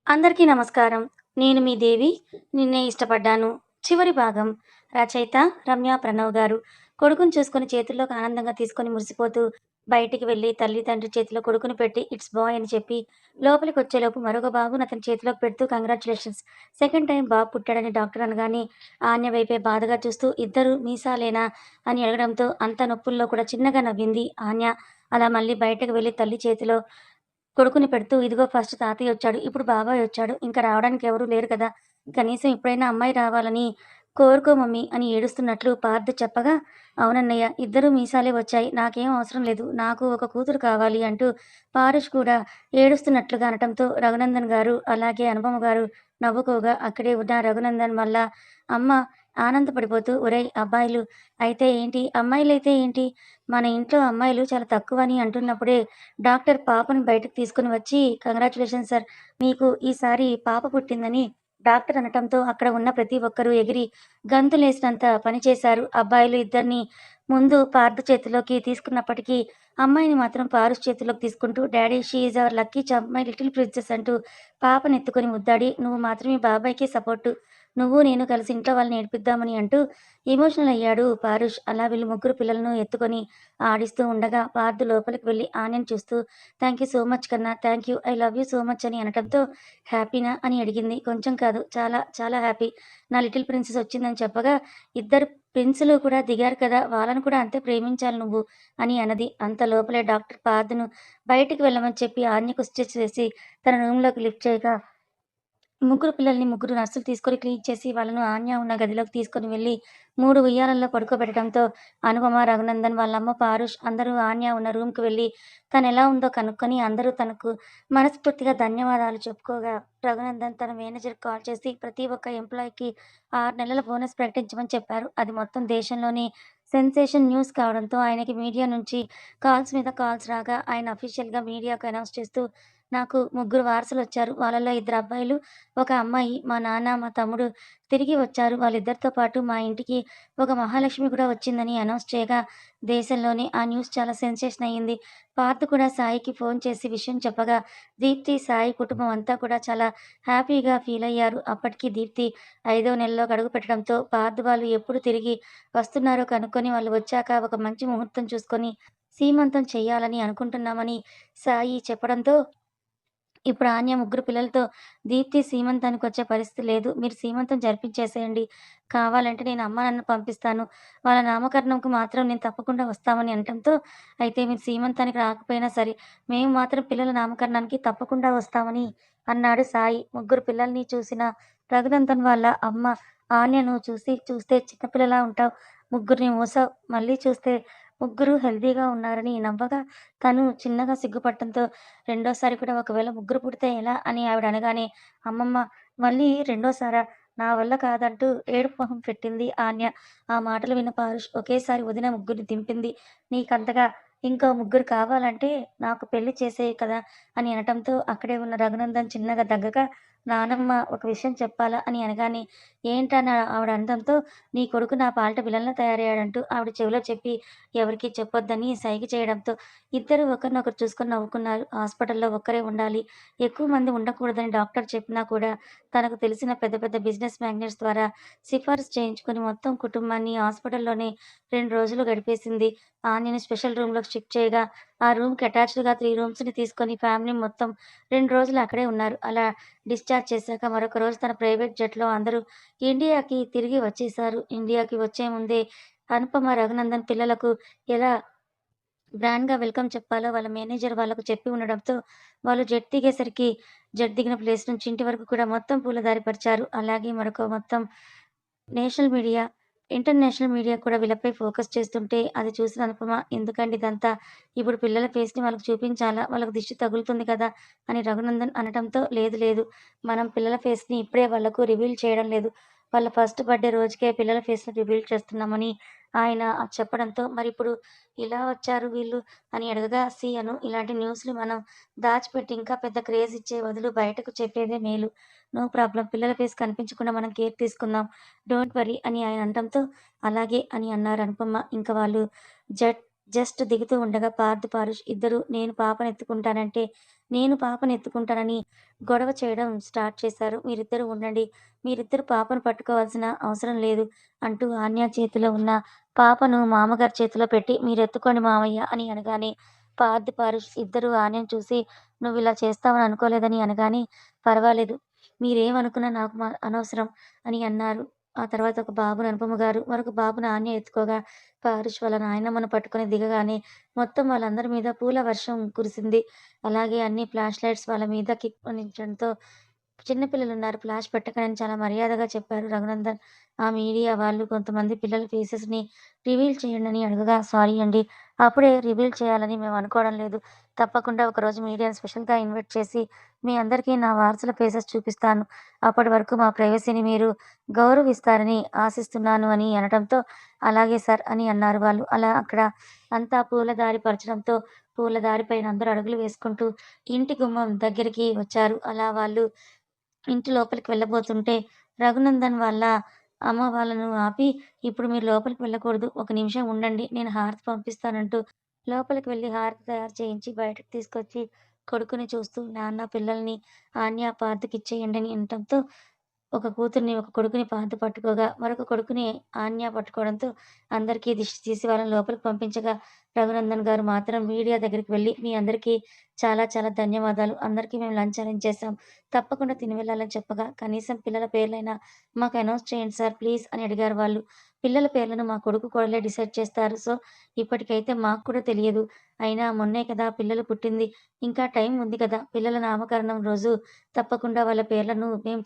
అందరికీ నమస్కారం. నేను మీ దేవి. నిన్నే ఇష్టపడ్డాను. చివరి భాగం. రచయిత రమ్య ప్రణవ్ గారు. కొడుకుని చూసుకొని చేతుల్లోకి ఆనందంగా తీసుకొని మురిసిపోతూ బయటికి వెళ్లి తల్లి, తండ్రి చేతిలో కొడుకుని పెట్టి ఇట్స్ బాయ్ అని చెప్పి లోపలికొచ్చేలోపు మరొక బాబుని అతని చేతిలోకి పెడుతూ కంగ్రాచ్యులేషన్స్. సెకండ్ టైమ్ బాబు పుట్టాడని డాక్టర్ అనగానే ఆన్య వైపే బాధగా చూస్తూ ఇద్దరు మీసాలేనా అని అడగడంతో అంత నొప్పుల్లో కూడా చిన్నగా నవ్వింది ఆన్య. అలా మళ్ళీ బయటకు వెళ్లి తల్లి చేతిలో కొడుకుని పెడుతూ, "ఇదిగో ఫస్ట్ తాతయ్యొచ్చాడు. ఇప్పుడు బాబాయొచ్చాడు. ఇంక రావడానికి ఎవరూ లేరు కదా! కనీసం ఇప్పుడైనా అమ్మాయి రావాలని కోరుకో మమ్మీ" అని ఏడుస్తున్నట్లు పార్థ్ చెప్పగా, "అవునన్నయ్య, ఇద్దరూ మీసాలే వచ్చాయి. నాకేం అవసరం లేదు. నాకు ఒక కూతురు కావాలి" అంటూ పారుష్ కూడా ఏడుస్తున్నట్లుగా అనటంతో రఘునందన్ గారు, అలాగే అనుపమ గారు నవ్వుకోగా, అక్కడే ఉన్న రఘునందన్ వాళ్ళ అమ్మ ఆనందపడిపోతూ, "ఒరేయ్ అబ్బాయిలు అయితే ఏంటి? అమ్మాయిలైతే ఏంటి? మన ఇంట్లో అమ్మాయిలు చాలా తక్కువని అంటున్నప్పుడే డాక్టర్ పాపని బయటకు తీసుకొని వచ్చి, "కంగ్రాచ్యులేషన్స్ సార్. మీకు ఈసారి పాప పుట్టిందని" డాక్టర్ అనటంతో అక్కడ ఉన్న ప్రతి ఒక్కరూ ఎగిరి గంతులేసినంత పని చేశారు. అబ్బాయిలు ఇద్దరిని ముందు పార్థ్ చేతిలోకి తీసుకున్నప్పటికీ, అమ్మాయిని మాత్రం పారుష్ చేతిలోకి తీసుకుంటూ, "daddy she is our lucky charm, my little princess" అంటూ పాపనెత్తుకొని ముద్దాడి, "నువ్వు మాత్రం మీ బాబాయికే సపోర్టు. నువ్వు నేను కలిసి ఇంట్లో వాళ్ళని ఏడిపిద్దామని" అంటూ ఎమోషనల్ అయ్యాడు పారుష్. అలా వీళ్ళు ముగ్గురు పిల్లలను ఎత్తుకొని ఆడిస్తూ ఉండగా పార్థ్ లోపలికి వెళ్లి ఆన్యని చూస్తూ, "థాంక్ యూ సో మచ్ కన్నా. Thank you. I love you so much" అని అనటంతో, "హ్యాపీనా?" అని అడిగింది. "కొంచెం కాదు, చాలా చాలా హ్యాపీ. నా లిటిల్ ప్రిన్సెస్ వచ్చిందని" చెప్పగా, "ఇద్దరు ప్రిన్సులు కూడా దిగారు కదా! వాళ్ళని కూడా అంతే ప్రేమించాలి నువ్వు" అని అన్నది. అంత లోపలే డాక్టర్ పార్థ్‌ను బయటికి వెళ్ళమని చెప్పి ఆన్యకు స్టిచ్ వేసి తన రూమ్‌లోకి లిఫ్ట్ చేయగా, ముగ్గురు పిల్లల్ని ముగ్గురు నర్సులు తీసుకొని క్లీన్ చేసి వాళ్ళను ఆన్య ఉన్న గదిలోకి తీసుకొని వెళ్లి 3 ఉయ్యాలల్లో పడుకోబెట్టడంతో అనుపమ, రఘునందన్, వాళ్ళమ్మ పారుష్ అందరూ ఆన్య ఉన్న రూమ్‌కి వెళ్లి తనెలా ఉందో కనుక్కొని అందరూ తనకు మనస్ఫూర్తిగా ధన్యవాదాలు చెప్పుకోగా, రఘునందన్ తన మేనేజర్‌కి కాల్ చేసి ప్రతి ఒక్క ఎంప్లాయీకి 6 నెలల బోనస్ ప్రకటించమని చెప్పారు. అది మొత్తం దేశంలోనే సెన్సేషన్ న్యూస్ కావడంతో ఆయనకి మీడియా నుంచి కాల్స్ మీద కాల్స్ రాగా ఆయన అఫీషియల్‌గా మీడియాకు అనౌన్స్ చేస్తూ, "నాకు ముగ్గురు వారసులొచ్చారు. వాళ్ళలో ఇద్దరు అబ్బాయిలు, ఒక అమ్మాయి. మా నాన్న, మా తమ్ముడు తిరిగి వచ్చారు. వాళ్ళిద్దరితో పాటు మా ఇంటికి ఒక మహాలక్ష్మి కూడా వచ్చిందని" అనౌన్స్ చేయగా, దేశంలోనే ఆ న్యూస్ చాలా సెన్సేషన్ అయ్యింది. పార్థ్ కూడా సాయికి ఫోన్ చేసి విషయం చెప్పగా, దీప్తి, సాయి కుటుంబం అంతా కూడా చాలా హ్యాపీగా ఫీలయ్యారు. అప్పటికి దీప్తి 5వ నెలలోకి అడుగుపెట్టడంతో పార్థ్ వాళ్ళు ఎప్పుడు తిరిగి వస్తున్నారో కనుక్కొని వాళ్ళు వచ్చాక ఒక మంచి ముహూర్తం చూసుకొని సీమంతం చెయ్యాలని అనుకుంటున్నామని సాయి చెప్పడంతో, ఇప్పుడు ఆన్య ముగ్గురు పిల్లలతో, "దీప్తి సీమంతానికొచ్చే పరిస్థితి లేదు. మీరు సీమంతం జరిపించేసేయండి. కావాలంటే నేను అమ్మా, నాన్నని పంపిస్తాను. వాళ్ళ నామకరణంకు మాత్రం నేను తప్పకుండా వస్తామని" అనటంతో, "అయితే మీరు సీమంతానికి రాకపోయినా సరే, మేము మాత్రం పిల్లల నామకరణానికి తప్పకుండా వస్తామని" అన్నాడు సాయి. ముగ్గురు పిల్లల్ని చూసిన రఘునందన్ వాళ్ళ అమ్మ, "ఆన్యను చూస్తే చిన్న పిల్లలా ఉంటావు. ముగ్గురిని మోసావు. మళ్ళీ చూస్తే ముగ్గురు హెల్తీగా ఉన్నారని" నవ్వగా, తను చిన్నగా సిగ్గుపడటంతో, "రెండోసారి కూడా ఒకవేళ ముగ్గురు పుడితే ఎలా?" అని ఆవిడ అనగానే, "అమ్మమ్మ, మళ్ళీ రెండోసారా? నా వల్ల కాదంటూ" ఏడుపు మొహం పెట్టింది ఆన్య. ఆ మాటలు విన్న పారుష్, "ఒకేసారి వదిన ముగ్గురిని దింపింది. నీకంతగా ఇంకో ముగ్గురు కావాలంటే నాకు పెళ్లి చేసేయి కదా" అని అనటంతో అక్కడే ఉన్న రఘునందన్ చిన్నగా దగ్గగా, "నానమ్మ ఒక విషయం చెప్పాలా" అని అనగానే, "ఏంటని" ఆవిడ అనడంతో, "నీ కొడుకు నా పాలిట విలన్లా తయారయ్యాడంటూ" ఆవిడ చెవిలో చెప్పి ఎవరికీ చెప్పొద్దని సైగ చేయడంతో ఇద్దరూ ఒకరినొకరు చూసుకొని నవ్వుకున్నారు. హాస్పిటల్‌లో ఒక్కరే ఉండాలి, ఎక్కువ మంది ఉండకూడదని డాక్టర్ చెప్పినా కూడా తనకు తెలిసిన పెద్ద పెద్ద బిజినెస్ మ్యాగ్నెట్స్ ద్వారా సిఫారసు చేయించుకొని మొత్తం కుటుంబాన్ని హాస్పిటల్‌లోనే 2 రోజులు గడిపేసింది. ఆన్యని స్పెషల్ రూమ్‌లోకి షిఫ్ట్ చేయగా, ఆ రూమ్‌కి అటాచ్డ్‌గా 3 రూమ్స్‌ని తీసుకొని ఫ్యామిలీ మొత్తం 2 రోజులు అక్కడే ఉన్నారు. అలా డిశ్చార్జ్ చేశాక మరొక రోజు తన ప్రైవేట్ జెట్‌లో అందరూ ఇండియాకి తిరిగి వచ్చేశారు. ఇండియాకి వచ్చే ముందే అనుపమ, రఘునందన్ పిల్లలకు ఎలా గ్రాండ్‌గా వెల్కమ్ చెప్పాలో వాళ్ళ మేనేజర్ వాళ్ళకు చెప్పి ఉండడంతో, వాళ్ళు జెట్ దిగేసరికి జెట్ దిగిన ప్లేస్ నుంచి ఇంటి వరకు కూడా మొత్తం పూలదారి పరిచారు. అలాగే మరొక మొత్తం నేషనల్ మీడియా, ఇంటర్నేషనల్ మీడియా కూడా వీళ్ళపై ఫోకస్ చేస్తుంటే, అది చూసిన అనుపమ, "ఎందుకండి ఇదంతా? ఇప్పుడు పిల్లల ఫేస్‌ని వాళ్ళకి చూపించాలా? వాళ్ళకి దిష్టి తగులుతుంది కదా!" అని రఘునందన్ అనటంతో, "లేదు లేదు. మనం పిల్లల ఫేస్‌ని ఇప్పుడే వాళ్ళకు రివీల్ చేయడం లేదు. వాళ్ళ ఫస్ట్ బర్త్‌డే రోజుకే పిల్లల ఫేస్‌ని రివీల్ చేస్తున్నామని" ఆయన చెప్పడంతో, "మరిప్పుడు ఇలా వచ్చారు వీళ్ళు" అని అడగగా, "సీ అను, ఇలాంటి న్యూస్‌లు మనం దాచిపెట్టి ఇంకా పెద్ద క్రేజ్ ఇచ్చే బదులు బయటకు చెప్పేదే మేలు. No problem. పిల్లల ఫేస్ కనిపించకుండా మనం కేర్ తీసుకుందాం. డోంట్ వర్రీ" అని ఆయన అనటంతో, "అలాగే" అని అన్నారు అనుపమ. ఇంక వాళ్ళు జెట్ జస్ట్ దిగుతూ ఉండగా పార్థ్, పారుష్ ఇద్దరు నేను పాపనెత్తుకుంటానంటే, నేను పాపనెత్తుకుంటానని గొడవ చేయడం స్టార్ట్ చేశారు. మీరిద్దరు ఉండండి. మీరిద్దరు పాపను పట్టుకోవాల్సిన అవసరం లేదు అంటూ ఆన్య చేతిలో ఉన్న పాపను మామగారి చేతిలో పెట్టి మీరెత్తుకోండి మామయ్య అని అనగానే, పార్థ్, పారుష్ ఇద్దరు ఆన్యను చూసి నువ్విలా చేస్తావని అనుకోలేదని అనగానే, పర్వాలేదు. మీరేమనుకున్నా నాకు అనవసరం అని అన్నారు. ఆ తర్వాత ఒక బాబుని అనుపమ గారు, మరొక బాబుని ఆన్య ఎత్తుకోగా, పారుష్ వాళ్ళ నాయనమ్మను పట్టుకొని దిగగానే మొత్తం వాళ్ళందరి మీద పూల వర్షం కురిసింది. అలాగే అన్ని ఫ్లాష్ లైట్స్ వాళ్ళ మీదకి కొనించడంతో చిన్న పిల్లలున్నారు ఫ్లాష్ పెట్టకండి చాలా మర్యాదగా చెప్పారు రఘునందన్. ఆ మీడియా వాళ్ళు కొంతమంది పిల్లల ఫేసెస్‌ని రివీల్ చేయండని అడగగా, సారీ అండి. అప్పుడే రివీల్ చేయాలని మేము అనుకోవడం లేదు. తప్పకుండా ఒకరోజు మీడియాని స్పెషల్‌గా ఇన్వైట్ చేసి మీ అందరికీ నా వారసుల ఫేసెస్ చూపిస్తాను. అప్పటి వరకు మా ప్రైవసీని మీరు గౌరవిస్తారని ఆశిస్తున్నాను అని అనటంతో, అలాగే సార్ అని అన్నారు వాళ్ళు. అలా అక్కడ అంతా పూలదారి పరచడంతో పూలదారి పైన అందరూ అడుగులు వేసుకుంటూ ఇంటి గుమ్మం దగ్గరికి వచ్చారు. అలా వాళ్ళు ఇంటి లోపలికి వెళ్ళబోతుంటే రఘునందన్ వాళ్ళ అమ్మ వాళ్ళను ఆపి, "ఇప్పుడు మీరు లోపలికి వెళ్ళకూడదు. ఒక నిమిషం ఉండండి. నేను హారతి పంపిస్తానంటూ లోపలికి వెళ్లి హారతి తయారు చేయించి బయటకు తీసుకొచ్చి కొడుకుని చూస్తూ, "నాన్న పిల్లల్ని ఆన్య, పార్థ్‌కిచ్చేయండి" అని అనటంతో ఒక కూతుర్ని, ఒక కొడుకుని పార్థ్ పట్టుకోగా, మరొక కొడుకుని ఆన్య పట్టుకోవడంతో అందరికీ దిష్టి తీసి వాళ్ళని లోపలికి పంపించగా, రఘునందన్ గారు మాత్రం మీడియా దగ్గరికి వెళ్లి, "మీ అందరికీ చాలా చాలా ధన్యవాదాలు. అందరికీ మేము లంచ్ అరేంజ్ చేశాం. తప్పకుండా తిని వెళ్ళాలని" చెప్పగా, "కనీసం పిల్లల పేర్లైనా మాకు అనౌన్స్ చేయండి సార్ ప్లీజ్" అని అడిగారు వాళ్ళు. పిల్లల పేర్లను మా కొడుకు కోడలే డిసైడ్ చేస్తారు. సో, ఇప్పటికైతే మాకు కూడా తెలియదు. అయినా మొన్నే కదా పిల్లలు పుట్టింది. ఇంకా టైం ఉంది కదా! పిల్లల నామకరణం రోజు తప్పకుండా వాళ్ళ పేర్లను మేము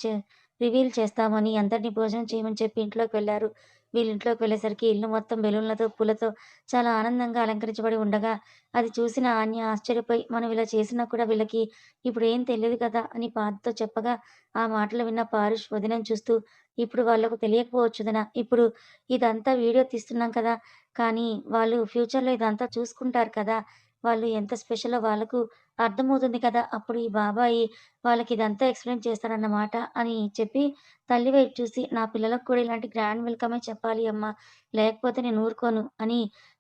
రివీల్ చేస్తామని అందరిని భోజనం చేయమని చెప్పి ఇంట్లోకి వెళ్లారు. వీళ్ళు ఇంట్లోకి వెళ్ళేసరికి ఇల్లు మొత్తం బెలూన్లతో, పూలతో చాలా ఆనందంగా అలంకరించబడి ఉండగా, అది చూసిన ఆన్య ఆశ్చర్యపోయి, మనం ఇలా చేసినా కూడా వీళ్ళకి ఇప్పుడేం తెలీదు కదా! అని పార్థతో చెప్పగా, ఆ మాటలు విన్న పారుష్ వదినని చూస్తూ, ఇప్పుడు వాళ్ళకు తెలియకపోవచ్చు వదిన. ఇప్పుడు ఇదంతా వీడియో తీస్తున్నాం కదా! కానీ వాళ్ళు ఫ్యూచర్‌లో ఇదంతా చూసుకుంటారు కదా! వాళ్ళు ఎంత స్పెషలో వాళ్ళకు అర్థమవుతుంది కదా! అప్పుడు ఈ బాబాయి వాళ్ళకిదంతా ఎక్స్‌ప్లెయిన్ చేస్తారన్నమాట అని చెప్పి, తల్లి వైపు చూసి, "నా పిల్లలకు కూడా ఇలాంటి గ్రాండ్ వెల్కమే చెప్పాలి అమ్మా! లేకపోతే నేను ఊరుకోను" అని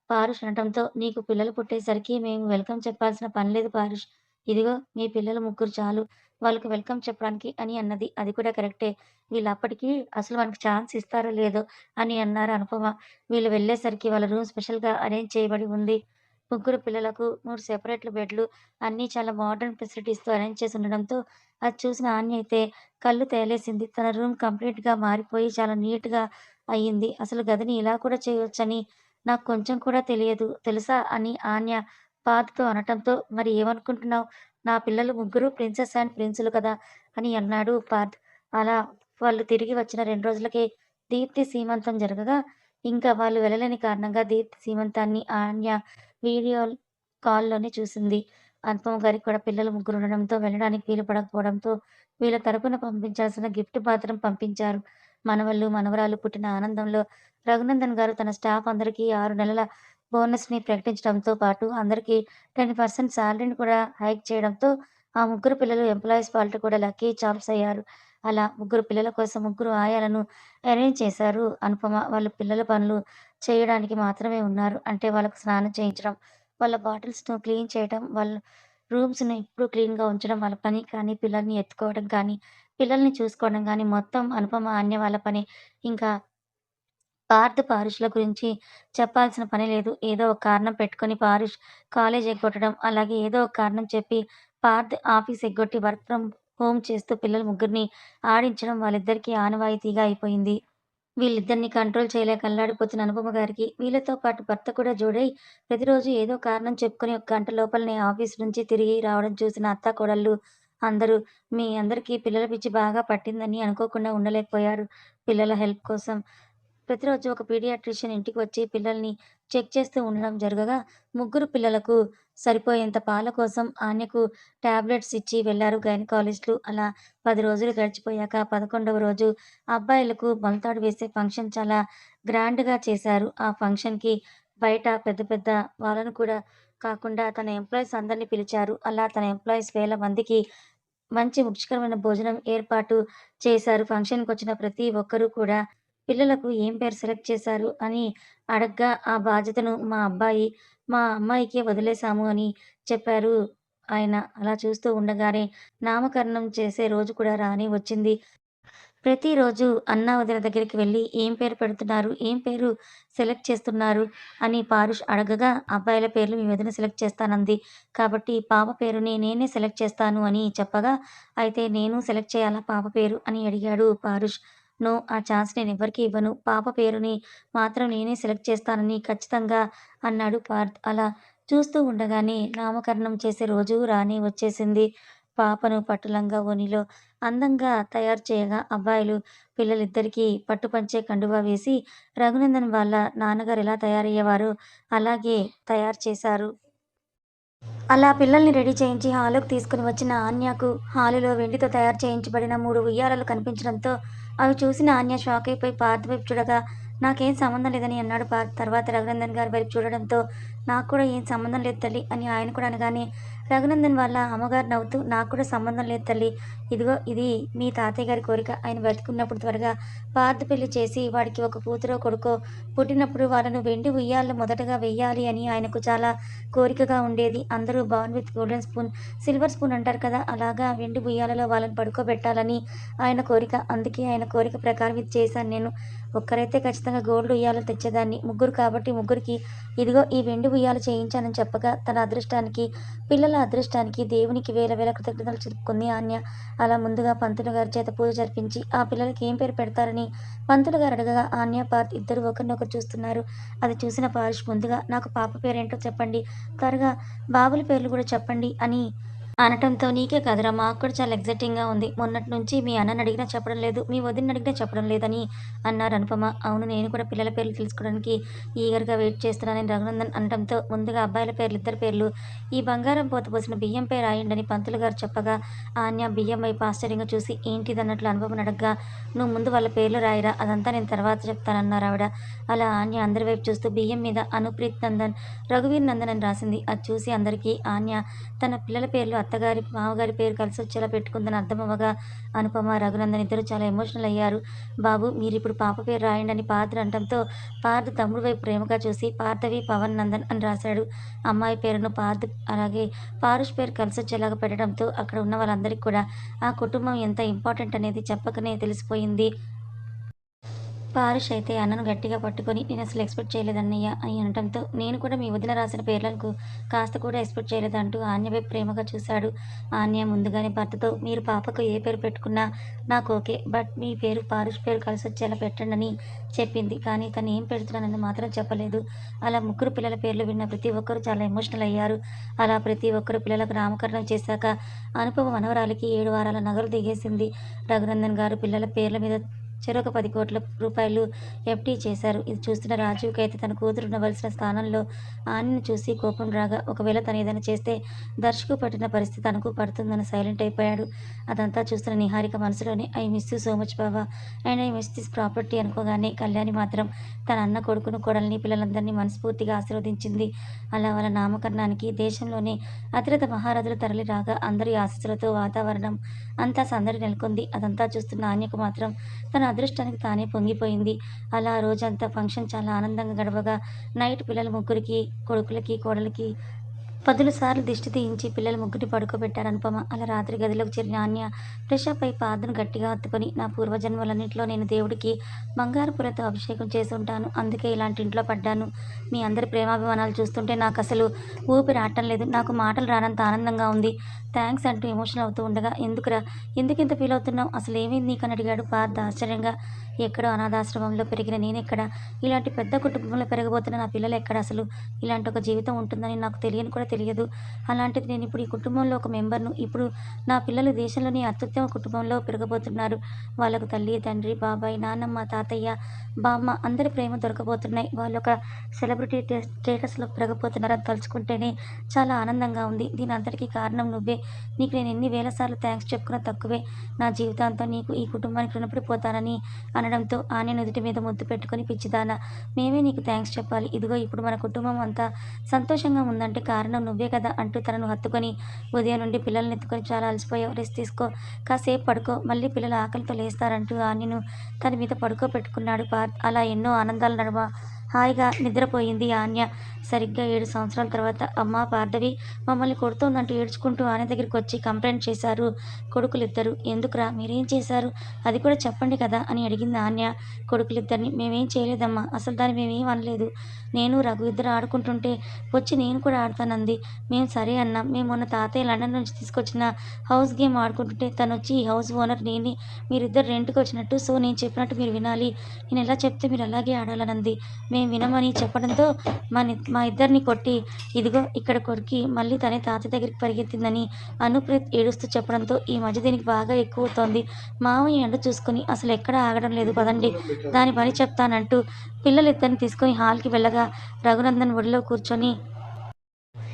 పారుష్ అనటంతో, "నీకు పిల్లలు పుట్టేసరికి మేము వెల్కమ్ చెప్పాల్సిన పని లేదు పారుష్. ఇదిగో మీ పిల్లలు ముగ్గురు చాలు. వాళ్ళకి వెల్కమ్ చెప్పడానికి" అని అన్నది. అది కూడా కరెక్టే. వీళ్ళప్పటికి అసలు మనకు ఛాన్స్ ఇస్తారో లేదో అని అన్నారు అనుపమ. వీళ్ళు వెళ్ళేసరికి వాళ్ళ రూమ్ స్పెషల్‌గా అరేంజ్ చేయబడి ఉంది. ముగ్గురు పిల్లలకు 3 సెపరేట్‌ల బెడ్‌లు అన్నీ చాలా మోడర్న్ ఫెసిలిటీస్‌తో అరేంజ్ చేసి ఉండడంతో, అది చూసిన ఆన్య అయితే కళ్ళు తేలేసింది. తన రూమ్ కంప్లీట్‌గా మారిపోయి చాలా నీట్‌గా అయ్యింది. అసలు గదిని ఇలా కూడా చేయొచ్చని నాకు కొంచెం కూడా తెలియదు తెలుసా? అని ఆన్య పార్థ్‌తో అనటంతో, మరి ఏమనుకుంటున్నావు? నా పిల్లలు ముగ్గురు ప్రిన్సెస్ అండ్ ప్రిన్సులు కదా! అని అన్నాడు పార్థ్. అలా వాళ్ళు తిరిగి వచ్చిన 2 రోజులకే దీప్తి సీమంతం జరగగా, ఇంకా వాళ్ళు వెళ్ళలేని కారణంగా దీప్తి సీమంతాన్ని ఆన్య వీడియో కాల్‌లోనే చూసింది. అనుపమ గారికి కూడా పిల్లలు ముగ్గురుండడంతో వెళ్ళడానికి వీలు పడకపోవడంతో, వీళ్ళ తరపున పంపించాల్సిన గిఫ్ట్ మాత్రం పంపించారు. మనవళ్ళు, మనవరాలు పుట్టిన ఆనందంలో రఘునందన్ గారు తన స్టాఫ్ అందరికీ 6 నెలల బోనస్‌ని ప్రకటించడంతో పాటు అందరికీ 10% సాలరీని కూడా హైక్ చేయడంతో, ఆ ముగ్గురు పిల్లలు ఎంప్లాయీస్ పాలిట కూడా లక్కీ చార్మ్స్ అయ్యారు. అలా ముగ్గురు పిల్లల కోసం ముగ్గురు ఆయాలను అరేంజ్ చేశారు అనుపమ. వాళ్ళు పిల్లల పనులు చేయడానికి మాత్రమే ఉన్నారు. అంటే వాళ్ళకి స్నానం చేయించడం, వాళ్ళ బాటిల్స్‌ను క్లీన్ చేయటం, వాళ్ళ రూమ్స్‌ని ఎప్పుడూ క్లీన్‌గా ఉంచడం వాళ్ళ పని. కానీ పిల్లల్ని ఎత్తుకోవడం కానీ, పిల్లల్ని చూసుకోవడం గానీ, మొత్తం అనుపమ, అన్య వాళ్ళ పనే. ఇంకా పార్థ్, పారుష్‌ల గురించి చెప్పాల్సిన పని లేదు. ఏదో ఒక కారణం పెట్టుకొని పారుష్ కాలేజ్ ఎగ్గొట్టడం, అలాగే ఏదో ఒక కారణం చెప్పి పార్థ్ ఆఫీస్ ఎగ్గొట్టి వర్క్ ఫ్రమ్ హోమ్ చేస్తూ పిల్లలు ముగ్గురిని ఆడించడం వాళ్ళిద్దరికీ ఆనవాయితీగా అయిపోయింది. వీళ్ళిద్దరిని కంట్రోల్ చేయలేక అల్లాడిపోతున్న అనుపమ గారికి, వీళ్ళతో పాటు భర్త కూడా జోడై ప్రతిరోజు ఏదో కారణం చెప్పుకొని ఒక గంట లోపలనే ఆఫీస్ నుంచి తిరిగి రావడం చూసిన అత్తాకోడళ్ళు అందరూ, మీ అందరికీ పిల్లల పిచ్చి బాగా పట్టిందని అనుకోకుండా ఉండలేకపోయారు. పిల్లల హెల్ప్ కోసం ప్రతిరోజు ఒక పీడియాట్రిషియన్ ఇంటికి వచ్చి పిల్లల్ని చెక్ చేస్తూ ఉండడం జరగగా, ముగ్గురు పిల్లలకు సరిపోయేంత పాల కోసం ఆన్యకు టాబ్లెట్స్ ఇచ్చి వెళ్లారు గైనకాలజిస్టులు. అలా 10 రోజులు గడిచిపోయాక 11వ రోజు అబ్బాయిలకు మొలతాడు వేసే ఫంక్షన్ చాలా గ్రాండ్‌గా చేశారు. ఆ ఫంక్షన్‌కి బయట పెద్ద పెద్ద వాళ్ళను కూడా కాకుండా తన ఎంప్లాయీస్ అందరిని పిలిచారు. అలా తన ఎంప్లాయీస్ వేల మందికి మంచి రుచికరమైన భోజనం ఏర్పాటు చేశారు. ఫంక్షన్‌కొచ్చిన ప్రతి ఒక్కరు కూడా పిల్లలకు ఏం పేరు సెలెక్ట్ చేశారు అని అడగ్గా, ఆ బాధ్యతను మా అబ్బాయి మా అమ్మాయికే వదిలేశాము అని చెప్పారు ఆయన. అలా చూస్తూ ఉండగానే నామకరణం చేసే రోజు కూడా రానే వచ్చింది. ప్రతిరోజు అన్నా, వదిన దగ్గరికి వెళ్లి ఏం పేరు పెడుతున్నారు? ఏం పేరు సెలెక్ట్ చేస్తున్నారు? అని పారుష్ అడగగా, అబ్బాయిల పేర్లు మీ వదిన సెలెక్ట్ చేస్తానంది. కాబట్టి పాప పేరుని నేనే సెలెక్ట్ చేస్తాను అని చెప్పగా, అయితే నేను సెలెక్ట్ చేయాలా పాప పేరు అని అడిగాడు పారుష్. నో, ఆ ఛాన్స్ నేనెవ్వరికీ ఇవ్వను. పాప పేరుని మాత్రం నేనే సెలెక్ట్ చేస్తానని ఖచ్చితంగా అన్నాడు పార్థ్. అలా చూస్తూ ఉండగానే నామకరణం చేసే రోజు రానే వచ్చేసింది. పాపను పట్టు లంగా ఓణిలో అందంగా తయారు చేయగా అబ్బాయిలు పిల్లలిద్దరికీ పట్టుపంచె కండువా వేసి రఘునందన్ వాళ్ళ నాన్నగారు ఎలా తయారయ్యేవారో అలాగే తయారు చేశారు. అలా పిల్లల్ని రెడీ చేయించి హాలుకి తీసుకుని వచ్చిన ఆన్యకు హాలులో వెండితో తయారు చేయించబడిన 3 ఉయ్యాలలు కనిపించడంతో అవి చూసిన ఆన్య షాకయిపోయి పార్థ్ వైపు చూడగా, నాకేం సంబంధం లేదని అన్నాడు పార్థ్. తర్వాత రఘునందన్ గారి వైపు చూడడంతో, నాకు కూడా ఏం సంబంధం లేదు తల్లి అని ఆయన కూడా అనగానే, రఘునందన్ వాళ్ళ అమ్మగారు నవ్వుతూ, నాకు కూడా సంబంధం లేదు తల్లి. ఇదిగో ఇది మీ తాతయ్య గారి కోరిక. ఆయన బ్రతికున్నప్పుడు త్వరగా పార్థ్ పెళ్లి చేసి వాడికి ఒక కూతురో, కొడుకో పుట్టినప్పుడు వాళ్ళను వెండి ఉయ్యాలలో మొదటగా వెయ్యాలి అని ఆయనకు చాలా కోరికగా ఉండేది. అందరూ born with golden spoon, silver spoon అంటారు కదా! అలాగా వెండి ఉయ్యాలలో వాళ్ళని పడుకోబెట్టాలని ఆయన కోరిక. అందుకే ఆయన కోరిక ప్రకారం ఇది చేశాను నేను. ఒక్కరైతే ఖచ్చితంగా గోల్డ్ ఉయ్యాలలు తెచ్చేదాన్ని. ముగ్గురు కాబట్టి ముగ్గురికి ఇదిగో ఈ వెండి ఉయ్యాల చేయించానని చెప్పగా, తన అదృష్టానికి, పిల్లల అదృష్టానికి దేవునికి వేల వేల కృతజ్ఞతలు చెప్పుకుంది ఆన్య. అలా ముందుగా పంతులు గారి చేత పూజ జరిపించి, ఆ పిల్లలకి ఏం పేరు పెడతారని పంతులు గారు అడగగా, ఆన్య, పార్థ్ ఇద్దరు ఒకరినొకరు చూస్తున్నారు. అది చూసిన పారుష్ ముందుగా నాకు పాప పేరేంటో చెప్పండి. త్వరగా బాబుల పేర్లు కూడా చెప్పండి అని అనటంతో, నీకే కాదురా మాకు కూడా చాలా ఎక్సైటింగ్‌గా ఉంది. మొన్నటి నుంచి మీ అన్నని అడిగినా చెప్పడం లేదు. మీ వదినని అడిగినా చెప్పడం లేదని అన్నారు అనుపమ. అవును, నేను కూడా పిల్లల పేర్లు తెలుసుకోవడానికి ఈగర్‌గా వెయిట్ చేస్తున్నానని రఘునందన్ అనటంతో, ముందుగా అబ్బాయిల పేర్లు ఇద్దరి పేర్లు ఈ బంగారం పోత పోసిన బియ్యంపై రాయండని పంతులు గారు చెప్పగా, ఆన్య బియ్యం వైపు ఆశ్చర్యంగా చూసి ఏంటిదన్నట్లు అనుపమని అడగ్గా, నువ్వు ముందు వాళ్ళ పేర్లు రాయిరా, అదంతా నేను తర్వాత చెప్తానన్నారావిడ. అలా ఆన్య అందరి వైపు చూస్తూ బియ్యం మీద అనుప్రీత్ నందన్, రఘువీర్ నందన్ అని రాసింది. అది చూసి అందరికీ ఆన్య తన పిల్లల పేర్లు అత్తగారి, మామగారి పేరు కలిసొచ్చేలా పెట్టుకుందని అర్థమవ్వగా, అనుపమ, రఘునందన్ ఇద్దరూ చాలా ఎమోషనల్ అయ్యారు. బాబు మీరిప్పుడు పాప పేరు రాయండని పార్థ్ అనటంతో, పార్థ్ తమ్ముడు వైపు ప్రేమగా చూసి పార్థవి పవన్ నందన్ అని రాశాడు. అమ్మాయి పేరును పార్థ్ అలాగే పారుష్ పేరు కలిసొచ్చేలాగా పెట్టడంతో అక్కడ ఉన్న వాళ్ళందరికీ కూడా ఆ కుటుంబం ఎంత ఇంపార్టెంట్ అనేది చెప్పకనే తెలిసిపోయింది. పారుష్ అయితే అన్నను గట్టిగా పట్టుకొని, నేనసలు ఎక్స్‌పెక్ట్ చేయలేదన్నయ్య అని అనటంతో, నేను కూడా మీ వదిన రాసిన పేర్లకు కాస్త కూడా ఎక్స్‌పెక్ట్ చేయలేదు అంటూ ఆన్య వైపు ప్రేమగా చూశాడు. ఆన్య ముందుగానే భర్తతో, మీరు పాపకు ఏ పేరు పెట్టుకున్నా నాకు ఓకే. బట్ మీ పేరు పారుష్ పేరు కలిసొచ్చేలా పెట్టండని చెప్పింది. కానీ తను ఏం పెడుతున్నానని మాత్రం చెప్పలేదు. అలా ముగ్గురు పిల్లల పేర్లు విన్న ప్రతి ఒక్కరూ చాలా ఎమోషనల్ అయ్యారు. అలా ప్రతి ఒక్కరు పిల్లలకు నామకరణం చేశాక అనుపమ మనవరాలికి 7 వారాల నగలు దిగేసింది. రఘునందన్ గారు పిల్లల పేర్ల మీద చెరొక 10,00,00,000 ఎఫ్‌డి చేశారు. ఇది చూస్తున్న రాజీవ్‌కైతే తన కూతురు ఉండవలసిన స్థానంలో ఆనిని చూసి కోపం రాగా, ఒకవేళ తను ఏదైనా చేస్తే దర్శకు పట్టిన పరిస్థితి తనకు పడుతుందని సైలెంట్ అయిపోయాడు. అదంతా చూస్తున్న నిహారిక మనసులోనే I miss you so much బావ and I miss this property అనుకోగానే, కళ్యాణి మాత్రం తన అన్న కొడుకును, కోడల్ని, పిల్లలందరినీ మనస్ఫూర్తిగా ఆశీర్వదించింది. అలా వాళ్ళ నామకరణానికి దేశంలోనే అతిరథ మహారథులు తరలి రాగా, అందరి ఆశీస్సులతో వాతావరణం అంతా సందడి నెలకొంది. అదంతా చూస్తున్న ఆన్యకు మాత్రం తన అదృష్టానికి తానే పొంగిపోయింది. అలా రోజంతా ఫంక్షన్ చాలా ఆనందంగా గడవగా, నైట్ పిల్లల ముగ్గురికి, కొడుకులకి, కోడలికి 10 సార్లు దిష్టి తీయించి పిల్లల ముగ్గురిని పడుకోబెట్టారు అనుపమ. అలా రాత్రి గదిలోకి చేరిన ఆన్య ఫ్రెషప్ అయి పాదను గట్టిగా హత్తుకొని, నా పూర్వజన్మలన్నింటిలో నేను దేవుడికి బంగారు పూలతో అభిషేకం చేసుంటాను. అందుకే ఇలాంటి ఇంట్లో పడ్డాను. మీ అందరి ప్రేమాభిమానాలు చూస్తుంటే నాకసలు ఊపిరి ఆడటం లేదు. నాకు మాటలు రానంత ఆనందంగా ఉంది. థాంక్స్ అంటూ ఎమోషనల్ అవుతూ ఉండగా, ఎందుకురా? ఎందుకింత ఫీల్ అవుతున్నావు? అసలేమైంది నీకని అడిగాడు పార్థ్ ఆశ్చర్యంగా. ఎక్కడో అనాథాశ్రమంలో పెరిగిన నేనెక్కడ? ఇలాంటి పెద్ద కుటుంబంలో పెరగబోతున్న నా పిల్లలెక్కడ అసలు? ఇలాంటి ఒక జీవితం ఉంటుందని నాకు తెలియని కూడా తెలియదు. అలాంటిది నేనిప్పుడు ఈ కుటుంబంలో ఒక మెంబర్‌ను. ఇప్పుడు నా పిల్లలు దేశంలోని అత్యుత్తమ కుటుంబంలో పెరగబోతున్నారు. వాళ్ళకు తల్లి, తండ్రి, బాబాయ్, నానమ్మ, తాతయ్య, బామ్మ అందరి ప్రేమ దొరకబోతున్నాయి. వాళ్ళొక సెలబ్రిటీ స్టేటస్‌లో పెరగబోతున్నారని తలుచుకుంటేనే చాలా ఆనందంగా ఉంది. దీనంతటికీ కారణం నువ్వే. నీకు నేను ఎన్ని వేల సార్లు థాంక్స్ చెప్పుకున్నా తక్కువే. నా జీవితాంతం నీకు, ఈ కుటుంబానికి రుణపడిపోతానని అనడంతో ఆన్య నుదుటి మీద ముద్దు పెట్టుకొని, పిచ్చిదానా! మేమే నీకు థాంక్స్ చెప్పాలి. ఇదిగో ఇప్పుడు మన కుటుంబం అంతా సంతోషంగా ఉందంటే కారణం నువ్వే కదా అంటూ తనను హత్తుకొని, ఉదయం నుండి పిల్లల్ని ఎత్తుకొని చాలా అలసిపోయావు. రెస్ట్ తీసుకో. కాసేపు పడుకో. మళ్ళీ పిల్లలు ఆకలితో లేస్తారంటూ ఆన్యను తన మీద పడుకోబెట్టుకున్నాడు పార్థ్. అలా ఎన్నో ఆనందాల నడుమ హాయిగా నిద్రపోయింది ఆన్య. సరిగ్గా 7 సంవత్సరాల తర్వాత అమ్మా భార్గవి మమ్మల్ని కొడుతోందంటూ ఏడ్చుకుంటూ ఆన్య దగ్గరికొచ్చి కంప్లెయింట్ చేశారు కొడుకులిద్దరూ. ఎందుకురా మీరేం చేశారు? అది కూడా చెప్పండి కదా అని అడిగింది ఆన్య కొడుకులిద్దరిని. మేమేం చేయలేదమ్మా. అసలు దాన్ని మేమేం అనలేదు. నేను రఘు ఇద్దరు ఆడుకుంటుంటే వచ్చి నేను కూడా ఆడతానంది. మేము సరే అన్నాం. మేము మొన్న తాతయ్య లండన్ నుంచి తీసుకొచ్చిన హౌస్ గేమ్ ఆడుకుంటుంటే తనొచ్చి ఈ హౌస్ ఓనర్ నేనే. మీరిద్దరు రెంట్‌కి వచ్చినట్టు. సో నేను చెప్పినట్టు మీరు వినాలి. నేను ఎలా చెప్తే మీరు అలాగే ఆడాలనంది. మేము వినమని చెప్పడంతో మా ఇద్దరిని కొట్టి ఇదిగో ఇక్కడ కొరికి మళ్ళీ తనే తాతయ్య దగ్గరికి పరిగెత్తిందని అనుప్రీత్ ఏడుస్తూ చెప్పడంతో ఈ మధ్య దీనికి బాగా ఎక్కువవుతోంది. మావయ్య ఎండ చూసుకొని అసలు ఎక్కడా ఆగడం లేదు పదండి. దాని పని చెప్తానంటూ పిల్లలిద్దరిని తీసుకొని హాల్‌కి వెళ్ళగా రఘునందన్ ఒడిలో కూర్చొని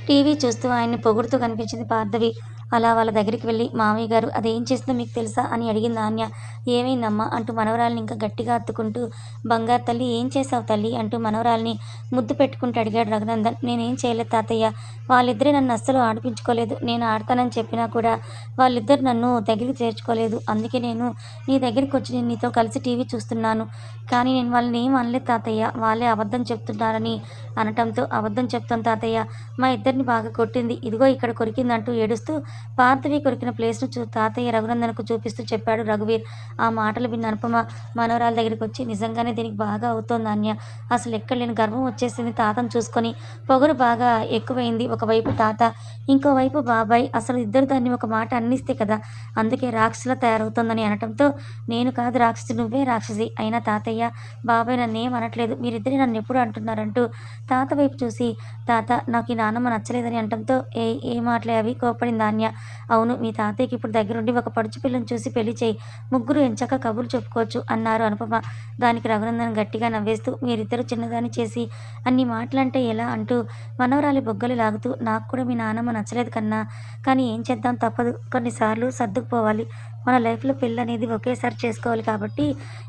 టీవీ చూస్తూ ఆయన్ని పొగుడుతూ కనిపించింది భార్గవి. అలా వాళ్ళ దగ్గరికి వెళ్ళి మామయ్య గారు అదేం చేసిందో మీకు తెలుసా అని అడిగింది ఆన్య. ఏమైందమ్మా అంటూ మనవరాల్ని ఇంకా గట్టిగా హత్తుకుంటూ బంగారు తల్లి ఏం చేశావు తల్లి అంటూ మనవరాల్ని ముద్దు పెట్టుకుంటూ అడిగాడు రఘునందన్. నేనేం చేయలేదు తాతయ్య. వాళ్ళిద్దరే నన్ను అస్సలు ఆడిపించుకోలేదు. నేను ఆడతానని చెప్పినా కూడా వాళ్ళిద్దరు నన్ను దగ్గరికి చేర్చుకోలేదు. అందుకే నేను నీ దగ్గరికి వచ్చి నేను నీతో కలిసి టీవీ చూస్తున్నాను. కానీ నేను వాళ్ళని ఏం అనలేదు తాతయ్య. వాళ్ళే అబద్ధం చెప్తున్నారని అనటంతో అబద్ధం చెప్తాం తాతయ్య. మా ఇద్దరిని బాగా కొట్టింది. ఇదిగో ఇక్కడ కొరికిందంటూ ఏడుస్తూ భార్గవి కొరికిన ప్లేస్‌ను తాతయ్య రఘునందన్‌కు చూపిస్తూ చెప్పాడు రఘువీర్. ఆ మాటలు విన్న అనుపమ మనవరాల దగ్గరికొచ్చి నిజంగానే దీనికి బాగా అవుతోంది అన్య. అసలు ఎక్కడ లేని గర్వం వచ్చేసింది తాతను చూసుకొని. పొగరు బాగా ఎక్కువైంది. ఒకవైపు తాత, ఇంకోవైపు బాబాయ్. అసలు ఇద్దరు దాన్ని ఒక మాట అన్నిస్తే కదా! అందుకే రాక్షసిలా తయారవుతోందని అనటంతో నేను కాదు రాక్షసి నువ్వే రాక్షసి. అయినా తాతయ్య, బాబాయ్ నన్నేం అనట్లేదు. మీరిద్దరే నన్నెప్పుడు అంటున్నారంటూ తాత వైపు చూసి తాత నాకు ఈ నానమ్మ నచ్చలేదని అనటంతో ఏయ్! ఏ మాటలే అవి కోప్పడింది ఆన్య. అవును మీ తాతయ్యకి ఇప్పుడు దగ్గరుండి ఒక పడుచు పిల్లని చూసి పెళ్లి చేయి. ముగ్గురు ఎంచక్కా కబుర్లు చెప్పుకోవచ్చు అన్నారు అనుపమ. దానికి రఘునందన్ గట్టిగా నవ్వేస్తూ మీరిద్దరూ చిన్నదాన్ని చేసి అన్ని మాటలంటే ఎలా అంటూ మనవరాలి బుగ్గలు లాగుతూ నాకు కూడా మీ నానమ్మ నచ్చలేదు కన్నా. కానీ ఏం చేద్దాం తప్పదు. కొన్నిసార్లు సర్దుకుపోవాలి. మన లైఫ్‌లో పెళ్లనేది ఒకేసారి చేసుకోవాలి కాబట్టి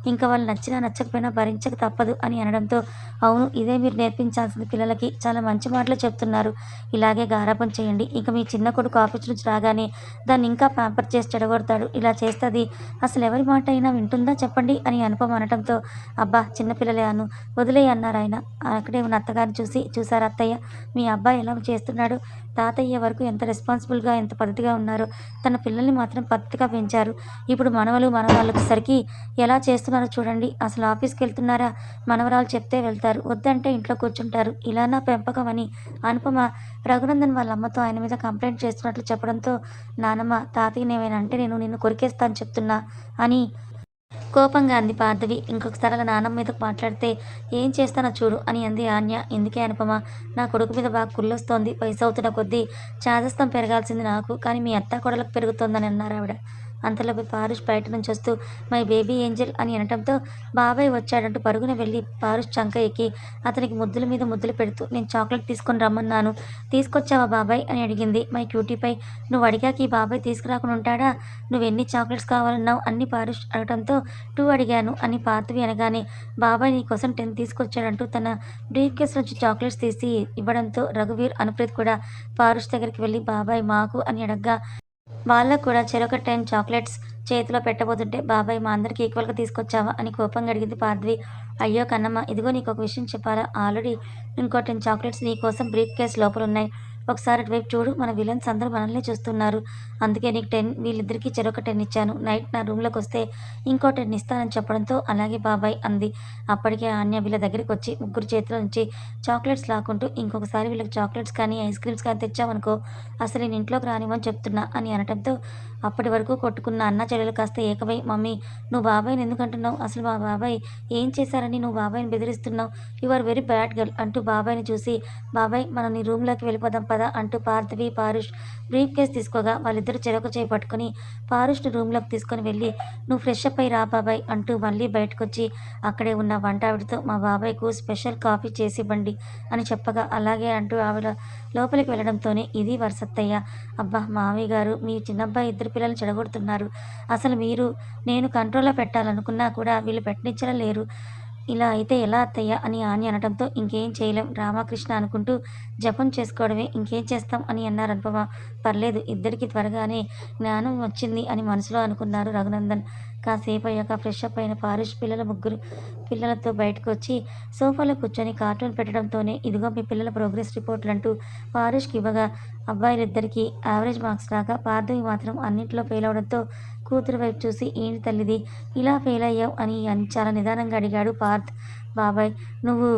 ఇంక వాళ్ళు నచ్చినా నచ్చకపోయినా భరించక తప్పదు అని అనడంతో అవును ఇదే మీరు నేర్పించాల్సింది పిల్లలకి. చాలా మంచి మాటలే చెప్తున్నారు. ఇలాగే గారాబం చేయండి. ఇక మీ చిన్న కొడుకు ఆఫీస్ నుంచి రాగానే దాన్ని ఇంకా ప్యాంపర్ చేసి చెడగొడతాడు. ఇలా చేస్తే అది అసలు ఎవరి మాట అయినా వింటుందా చెప్పండి అని అనుపమ అనటంతో అబ్బా చిన్న పిల్లలే అను వదిలేయ్ అన్నారాయన. అక్కడే ఉన్న అత్తగారిని చూసి చూసారా అత్తయ్య మీ అబ్బాయి ఎలా చేస్తున్నాడు. తాతయ్య వరకు ఎంత రెస్పాన్సిబుల్‌గా ఎంత పద్ధతిగా ఉన్నారో తన పిల్లల్ని మాత్రం పద్ధతిగా పెంచారు. ఇప్పుడు మనవలు మనవరాళ్ళొచ్చేసరికి ఎలా చేస్తున్నారో చూడండి. అసలు ఆఫీస్‌కెళ్తున్నారా? మనవరాలు చెప్తే వెళ్తారు. వద్దంటే ఇంట్లో కూర్చుంటారు. ఇలానా పెంపకం అని అనుపమ రఘునందన్ వాళ్ళ అమ్మతో ఆయన మీద కంప్లెయింట్ చేస్తున్నట్లు చెప్పడంతో నానమ్మ తాతయ్యనేమైనా అంటే నేను నిన్ను కొరికేస్తాను చెప్తున్నా అని కోపంగా అంది భార్గవి. ఇంకొకసారి అలా నానమ్మ మీదకు మాట్లాడితే ఏం చేస్తానో చూడు అని అంది ఆన్య. ఎందుకే అనుపమ నా కొడుకు మీద బాగా కుళ్ళొస్తోంది. వయసవుతున్న కొద్దీ చాదస్తం పెరగాల్సింది నాకు. కానీ మీ అత్తాకోడళ్ళకి పెరుగుతోందని అన్నారావిడ. అంతలోపే పారుష్ బయట నుంచొస్తూ మై బేబీ ఏంజెల్ అని అనటంతో బాబాయ్ వచ్చాడంటూ పరుగున వెళ్ళి పారుష్ చంక ఎక్కి అతనికి ముద్దుల మీద ముద్దులు పెడుతూ నేను చాక్లెట్ తీసుకొని రమ్మన్నాను. తీసుకొచ్చావా బాబాయ్ అని అడిగింది. మై క్యూటీపై నువ్వు అడిగాక ఈ బాబాయ్ తీసుకురాకుండా ఉంటాడా? నువ్వెన్ని చాక్లెట్స్ కావాలన్నావు అని పారుష్ అడగటంతో 2 అడిగాను అని భార్గవి అనగానే బాబాయ్ నీకోసం 10 తీసుకొచ్చాడంటూ తన బ్రీఫ్ కేస్ నుంచి చాక్లెట్స్ తీసి ఇవ్వడంతో రఘువీర్, అనుప్రీత్ కూడా పారుష్ దగ్గరికి వెళ్ళి బాబాయ్ మాకు అని అడగ్గా వాళ్ళకు కూడా చెరొక 10 చాక్లెట్స్ చేతిలో పెట్టబోతుంటే బాబాయ్ మా అందరికి ఈక్వల్‌గా తీసుకొచ్చావా అని కోపంగా అడిగింది భార్గవి. అయ్యో కన్నమ్మ ఇదిగో నీకొక విషయం చెప్పాలా? ఆల్రెడీ ఇంకో 10 చాక్లెట్స్ నీకోసం బ్రీఫ్ కేస్ లోపలున్నాయి. ఒకసారి అటువైపు చూడు. మన విలన్స్ అందరూ మనల్నే చూస్తున్నారు. అందుకే నీకు 10 వీళ్ళిద్దరికీ చెరొక 10 ఇచ్చాను. నైట్ నా రూమ్‌లోకొస్తే ఇంకో 10 ఇస్తానని చెప్పడంతో అలాగే బాబాయ్ అంది. అప్పటికే ఆన్య వీళ్ళ దగ్గరికొచ్చి ముగ్గురు చేతిలో నుంచి చాక్లెట్స్ లాక్కుంటూ ఇంకొకసారి వీళ్ళకి చాక్లెట్స్ కానీ, ఐస్ క్రీమ్స్ కానీ తెచ్చావనుకో అసలు నేను ఇంట్లోకి రానివ్వను చెప్తున్నా అని అనటంతో అప్పటి వరకు కొట్టుకున్న అన్నా చెల్లెలు కాస్త ఏకమై మమ్మీ నువ్వు బాబాయ్‌ని ఎందుకంటున్నావు? అసలు మా బాబాయ్ ఏం చేశారని నువ్వు బాబాయ్‌ని బెదిరిస్తున్నావు? You are very bad girl అంటూ బాబాయ్‌ని చూసి బాబాయ్ మనం నీ రూమ్‌లోకి వెళ్ళిపోదాం పద అంటూ భార్గవి, పారుష్ బ్రీఫ్ కేస్ తీసుకోగా వాళ్ళిద్దరూ చెరొక చేయి పట్టుకొని పారుష్‌ని రూమ్‌లోకి తీసుకొని వెళ్ళి నువ్వు ఫ్రెష్ అప్ అయ్యి రా బాబాయ్ అంటూ మళ్ళీ బయటకొచ్చి అక్కడే ఉన్న వంటావిడతో మా బాబాయ్‌కు స్పెషల్ కాఫీ చేసివ్వండి అని చెప్పగా అలాగే అంటూ ఆవిడ లోపలికి వెళ్ళడంతోనే ఇది వరసత్తయ్య. అబ్బా మావయ్య గారు మీ చిన్నబ్బాయి ఇద్దరు పిల్లల్ని చెడగొడుతున్నారు. అసలు మీరు నేను కంట్రోల్‌లో పెట్టాలనుకున్నా కూడా వీళ్ళు పెట్టనిచ్చేలా లేరు. ఇలా అయితే ఎలా అత్తయ్య అని ఆని అనటంతో ఇంకేం చేయలేం రామకృష్ణ అనుకుంటూ జపం చేసుకోవడమే ఇంకేం చేస్తాం అని అన్నారు అనుపమ. పర్లేదు ఇద్దరికి త్వరగానే జ్ఞానం వచ్చింది అని మనసులో అనుకున్నారు రఘునందన్. కాసేపు అయ్యాక ఫ్రెష్ అప్ అయిన పారుష్ పిల్లలతో బయటకు వచ్చి సోఫాలో కూర్చొని కార్టూన్ పెట్టడంతోనే ఇదిగో మీ పిల్లల ప్రోగ్రెస్ రిపోర్ట్లు అంటూ పారుష్కి ఇవ్వగా అబ్బాయిలిద్దరికీ యావరేజ్ మార్క్స్ రాగా పార్థవి మాత్రం అన్నింటిలో ఫెయిల్ అవడంతో కూతురు వైపు చూసి ఏంటి తల్లిది ఇలా ఫెయిల్ అయ్యావు అని చాలా నిదానంగా అడిగాడు పార్థ్. బాబాయ్, నువ్వు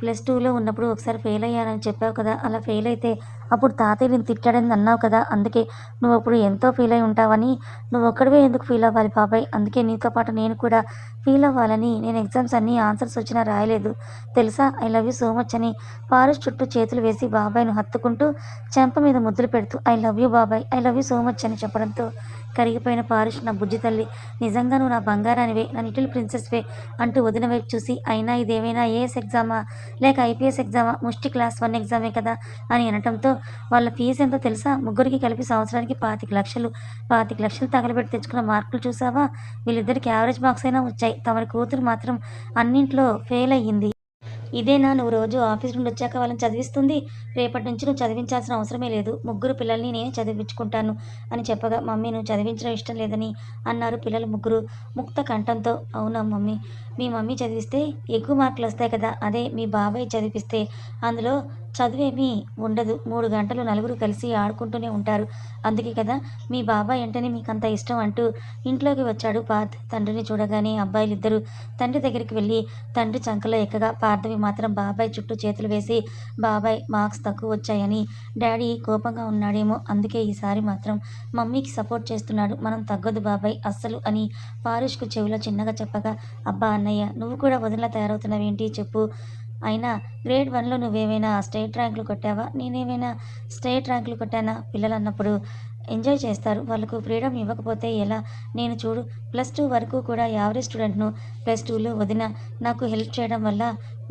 +2లో ఉన్నప్పుడు ఒకసారి ఫెయిల్ అయ్యానని చెప్పావు కదా, అలా ఫెయిల్ అయితే అప్పుడు తాతయ్య నేను తిట్టాడని అన్నావు కదా, అందుకే నువ్వు అప్పుడు ఎంతో ఫీల్ అయి ఉంటావని. నువ్వు ఒక్కడివే ఎందుకు ఫీల్ అవ్వాలి బాబాయ్, అందుకే నీతో పాటు నేను కూడా ఫీల్ అవ్వాలని నేను ఎగ్జామ్స్ అన్నీ ఆన్సర్స్ వచ్చినా రాయలేదు తెలుసా, I love you so much అని పారుష్ చుట్టూ చేతులు వేసి బాబాయ్ను హత్తుకుంటూ చెంప మీద ముద్దులు పెడుతూ ఐ లవ్ యూ బాబాయ్, I love you so much అని చెప్పడంతో కరిగిపోయిన పారుష్ నా బుజ్జి తల్లి, నిజంగా నువ్వు నా బంగారానివే, నా లిటిల్ ప్రిన్సెస్వే అంటూ వదిన వైపు చూసి అయినా ఇదేమైనా ఐఏఎస్ ఎగ్జామా లేక ఐపీఎస్ ఎగ్జామా, ముష్టి క్లాస్ 1 ఎగ్జామే కదా అని అనటంతో వాళ్ళ ఫీజు ఎంతో తెలుసా, ముగ్గురికి కలిపి సంవత్సరానికి 25 లక్షలు. 25 లక్షలు తగలబెట్టి తెచ్చుకున్న మార్కులు చూసావా, వీళ్ళిద్దరికి యావరేజ్ మార్క్స్ అయినా వచ్చాయి, తమరి కూతురు మాత్రం అన్నింట్లో ఫెయిల్ అయ్యింది. ఇదేనా నువ్వు రోజు ఆఫీస్ నుండి వచ్చాక వాళ్ళని చదివిస్తుంది, రేపటి నుంచి నువ్వు చదివించాల్సిన అవసరమే లేదు, ముగ్గురు పిల్లల్ని నేను చదివించుకుంటాను అని చెప్పగా మమ్మీ నువ్వు చదివించడం ఇష్టం లేదని అన్నారు పిల్లలు ముగ్గురు ముక్త కంఠంతో. అవునా మమ్మీ, మీ మమ్మీ చదివిస్తే ఎక్కువ మార్కులు వస్తాయి కదా, అదే మీ బాబాయ్ చదివిస్తే అందులో చదువేమీ ఉండదు, 3 గంటలు నలుగురు కలిసి ఆడుకుంటూనే ఉంటారు, అందుకే కదా మీ బాబాయ్ అంటేనే మీకంత ఇష్టం అంటూ ఇంట్లోకి వచ్చాడు పార్థ్. తండ్రిని చూడగానే అబ్బాయిలిద్దరూ తండ్రి దగ్గరికి వెళ్ళి తండ్రి చంకలో ఎక్కగా పార్థవి మాత్రం బాబాయ్ చుట్టూ చేతులు వేసి బాబాయ్ మార్క్స్ తక్కువ వచ్చాయని డాడీ కోపంగా ఉన్నాడేమో, అందుకే ఈసారి మాత్రం మమ్మీకి సపోర్ట్ చేస్తున్నాడు, మనం తగ్గదు బాబాయ్ అస్సలు అని పారుష్కు చెవిలో చిన్నగా చెప్పగా అబ్బా అన్నయ్య నువ్వు కూడా వదినలా తయారవుతున్నావేంటి చెప్పు, అయినా గ్రేడ్ 1లో నువ్వేమైనా స్టేట్ ర్యాంకులు కొట్టావా, నేనేమైనా స్టేట్ ర్యాంకులు కొట్టానా, పిల్లలు అన్నప్పుడు ఎంజాయ్ చేస్తారు, వాళ్ళకు ఫ్రీడమ్ ఇవ్వకపోతే ఎలా, నేను చూడు +2 వరకు కూడా యావరేజ్ స్టూడెంట్ను, +2లో వదిన నాకు హెల్ప్ చేయడం వల్ల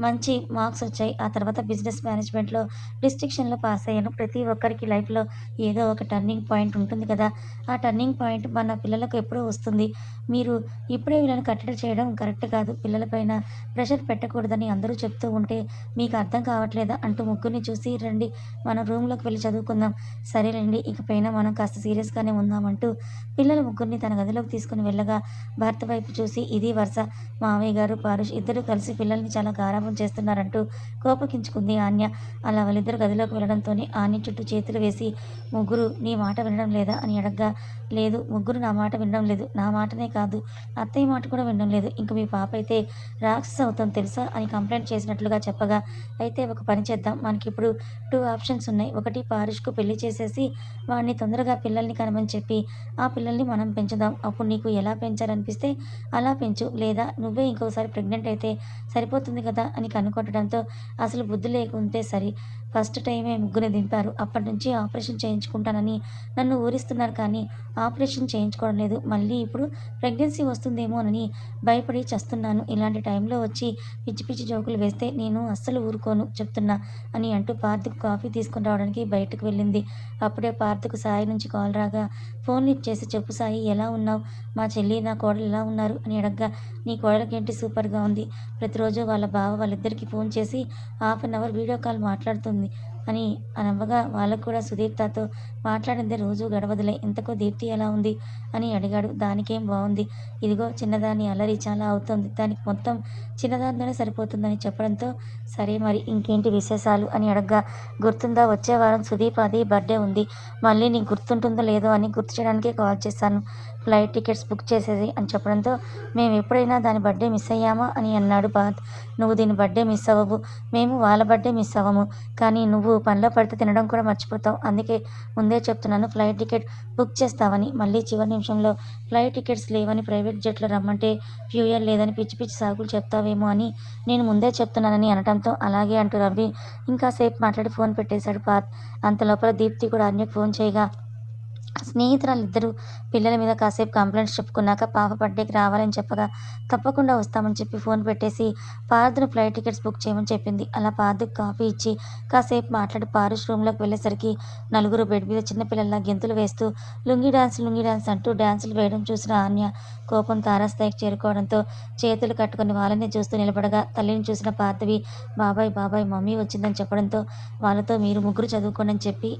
మంచి మార్క్స్ వచ్చాయి, ఆ తర్వాత బిజినెస్ మేనేజ్మెంట్లో డిస్టింక్షన్లో పాస్ అయ్యాను. ప్రతి ఒక్కరికి లైఫ్లో ఏదో ఒక టర్నింగ్ పాయింట్ ఉంటుంది కదా, ఆ టర్నింగ్ పాయింట్ మన పిల్లలకు ఎప్పుడో వస్తుంది, మీరు ఇప్పుడే వీళ్ళని కట్టడి చేయడం కరెక్ట్ కాదు, పిల్లలపైన ప్రెషర్ పెట్టకూడదని అందరూ చెప్తూ ఉంటే మీకు అర్థం కావట్లేదా అంటూ ముగ్గురిని చూసి రండి మనం రూమ్లోకి వెళ్ళి చదువుకుందాం, సరేలేండి ఇకపైన మనం కాస్త సీరియస్గానే ఉందామంటూ పిల్లల ముగ్గురిని తన గదిలోకి తీసుకుని వెళ్ళగా భర్త వైపు చూసి ఇది వరుస, మావయ్య గారు పారుష్ ఇద్దరూ కలిసి పిల్లల్ని చాలా గారాబం చేస్తున్నారంటూ కోపగించుకుంది ఆన్య. అలా వాళ్ళిద్దరు గదిలోకి వెళ్ళడంతోనే ఆన్య చుట్టూ చేతులు వేసి ముగ్గురు నీ మాట వినడం లేదా అని అడగ్గా లేదు ముగ్గురు నా మాట వినడం లేదు, నా మాటనే కాదు అత్తయ్య మాట కూడా వినడం లేదు, ఇంక మీ పాప అయితే రాక్షస అవుతాం తెలుసా అని కంప్లైంట్ చేసినట్లుగా చెప్పగా అయితే ఒక పని చేద్దాం, మనకిప్పుడు 2 ఆప్షన్స్ ఉన్నాయి, ఒకటి పారుష్కు పెళ్లి చేసేసి వాడిని తొందరగా పిల్లల్ని కనమని చెప్పి ఆ పిల్లల్ని మనం పెంచుదాం, అప్పుడు నీకు ఎలా పెంచాలనిపిస్తే అలా పెంచు, లేదా నువ్వే ఇంకోసారి ప్రెగ్నెంట్ అయితే సరిపోతుంది కదా అని కనుకొట్టడంతో అసలు బుద్ధి లేకుంటే సరి, ఫస్ట్ టైమే ముగ్గురిని దింపారు, అప్పటి నుంచి ఆపరేషన్ చేయించుకుంటానని నన్ను ఊరిస్తున్నారు కానీ ఆపరేషన్ చేయించుకోవడం లేదు, మళ్ళీ ఇప్పుడు ప్రెగ్నెన్సీ వస్తుందేమోనని భయపడి చస్తున్నాను, ఇలాంటి టైంలో వచ్చి పిచ్చి పిచ్చి జోకులు వేస్తే నేను అస్సలు ఊరుకోను చెప్తున్నా అని అంటూ పార్థకు కాఫీ తీసుకుని రావడానికి బయటకు వెళ్ళింది. అప్పుడే పార్థకు సాయి నుంచి కాల్ రాగా ఫోన్ లిఫ్ట్ చేసి చెప్పు సాయి ఎలా ఉన్నావు, మా చెల్లి నా కోడలు ఎలా ఉన్నారు అని అడగ్గా నీ కోడలికేంటి సూపర్గా ఉంది, ప్రతిరోజు వాళ్ళ బావ వాళ్ళిద్దరికీ ఫోన్ చేసి ½ అన్ అవర్ వీడియో కాల్ మాట్లాడుతుంది అని అనవ్వగా వాళ్ళకు కూడా సుదీప్తతో మాట్లాడిందే రోజు గడవదులే, ఇంతకు దీప్తి ఎలా ఉంది అని అడిగాడు. దానికేం బాగుంది, ఇదిగో చిన్నదాని అల్లరి చాలా అవుతోంది, దానికి మొత్తం చిన్నదానితోనే సరిపోతుందని చెప్పడంతో సరే మరి ఇంకేంటి విశేషాలు అని అడగ్గా గుర్తుందా వచ్చే వారం సుదీప్ అది బర్త్డే ఉంది, మళ్ళీ నీకు గుర్తుంటుందో లేదో అని గుర్తు చేయడానికే కాల్ చేశాను, ఫ్లైట్ టికెట్స్ బుక్ చేసేది అని చెప్పడంతో మేము ఎప్పుడైనా దాని బర్త్డే మిస్ అయ్యామా అని అన్నాడు పార్థ్. నువ్వు దీని బర్త్డే మిస్ అవ్వవు, మేము వాళ్ళ బర్త్డే మిస్ అవ్వము, కానీ నువ్వు పనిలో పడితే తినడం కూడా మర్చిపోతావు, అందుకే ముందే చెప్తున్నాను ఫ్లైట్ టికెట్ బుక్ చేస్తావని, మళ్ళీ చివరి నిమిషంలో ఫ్లైట్ టికెట్స్ లేవని ప్రైవేట్ జెట్లో రమ్మంటే ఫ్యూయల్ లేదని పిచ్చి పిచ్చి సాకులు చెప్తావేమో అని నేను ముందే చెప్తున్నానని అనటంతో అలాగే అంటూ రవి ఇంకాసేపు మాట్లాడి ఫోన్ పెట్టేశాడు పార్థ్. అంతలోపల దీప్తి కూడా అన్యకు ఫోన్ చేయగా స్నేహితురాలిద్దరూ పిల్లల మీద కాసేపు కంప్లైంట్స్ చెప్పుకున్నాక పాప బర్త్డేకి రావాలని చెప్పగా తప్పకుండా వస్తామని చెప్పి ఫోన్ పెట్టేసి పార్థును ఫ్లైట్ టికెట్స్ బుక్ చేయమని చెప్పింది. అలా పార్థుకు కాఫీ ఇచ్చి కాసేపు మాట్లాడి పారుష్ రూమ్లోకి వెళ్ళేసరికి నలుగురు బెడ్ మీద చిన్నపిల్లల్లా గెంతులు వేస్తూ లుంగీ డ్యాన్స్ అంటూ డ్యాన్సులు వేయడం చూసిన ఆన్య కోపం తారాస్థాయికి చేరుకోవడంతో చేతులు కట్టుకుని వాళ్ళని చూస్తూ నిలబడగా తల్లిని చూసిన పార్థవి బాబాయ్ మమ్మీ వచ్చిందని చెప్పడంతో వాళ్ళతో మీరు ముగ్గురు చదువుకోండి అని చెప్పి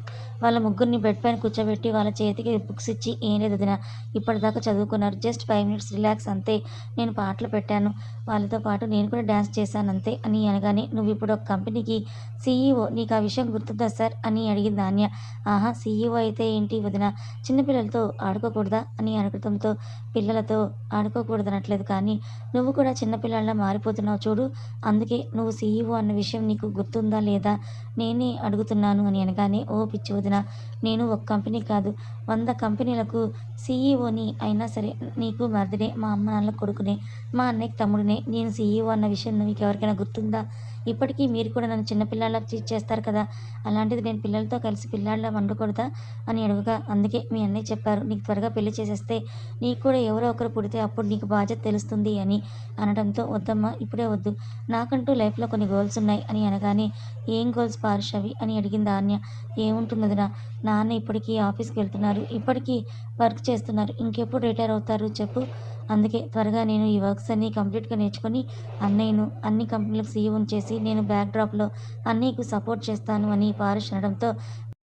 వాళ్ళ ముగ్గురిని బెడ్ పైన కూర్చోబెట్టి వాళ్ళ చేతికి బుక్స్ ఇచ్చి, "ఏం లేదు వదిన, ఇప్పటిదాకా చదువుకున్నారు. జస్ట్ 5 మినిట్స్ రిలాక్స్ అంతే. నేను పాటలు పెట్టాను. వాళ్ళతో పాటు నేను కూడా డాన్స్ చేశాను అంతే" అని అనగానే, "నువ్విప్పుడు ఒక కంపెనీకి సీఈఓ. నీకు ఆ విషయం గుర్తుందా సార్?" అని అడిగింది ఆన్య. "ఆహా! సీఈఓ అయితే ఏంటి వదిన, చిన్న పిల్లలతో ఆడుకోకూడదా?" అని అడగటంతో, "పిల్లలతో ఆడుకోకూడదనట్లేదు కానీ, నువ్వు కూడా చిన్న పిల్లాడిలా మారిపోతున్నావు చూడు. అందుకే నువ్వు సీఈఓ అన్న విషయం నీకు గుర్తుందా లేదా? నేనే అడుగుతున్నాను" అని అనగానే, "ఓ పిచ్చి వదిన, నేను ఒక కంపెనీ కాదు 100 కంపెనీలకు సీఈఓని. అయినా సరే నీకు మరిదినే, మా అమ్మ నాన్నల కొడుకునే, మా అన్నయ్యకి తమ్ముడినే. నేను సీఈఓ అన్న విషయం మీకెవరికైనా గుర్తుందా? ఇప్పటికీ మీరు కూడా నన్ను చిన్న పిల్లాడిలా ట్రీట్ చేస్తారు కదా! అలాంటిది నేను పిల్లలతో కలిసి పిల్లాడిలా ఉండకూడదా?" అని అడగగా, "అందుకే మీ అన్నయ్య చెప్పారు. నీకు త్వరగా పెళ్లి చేసేస్తే నీకు కూడా ఎవరో ఒకరు పుడితే అప్పుడు నీకు బాధ్యత తెలుస్తుంది" అని అనడంతో, "వద్దమ్మా ఇప్పుడే వద్దు. నాకంటూ లైఫ్‌లో కొన్ని గోల్స్ ఉన్నాయి" అని అనగానే, "ఏం గోల్స్ పారుష్ అవి?" అని అడిగింది ఆన్య. "ఏముంటుంది వదిన, నాన్న ఇప్పటికి ఆఫీస్‌కి వెళ్తున్నారు. ఇప్పటికీ వర్క్ చేస్తున్నారు. ఇంకెప్పుడు రిటైర్ అవుతారు చెప్పు? అందుకే త్వరగా నేను ఈ వర్క్స్ అన్నీ కంప్లీట్‌గా నేర్చుకొని అన్నయ్యను అన్ని కంపెనీలకు సీఈఓని చేసి నేను బ్యాక్ డ్రాప్‌లో అన్నయ్యకు సపోర్ట్ చేస్తాను" అని పారుష్ అనడంతో,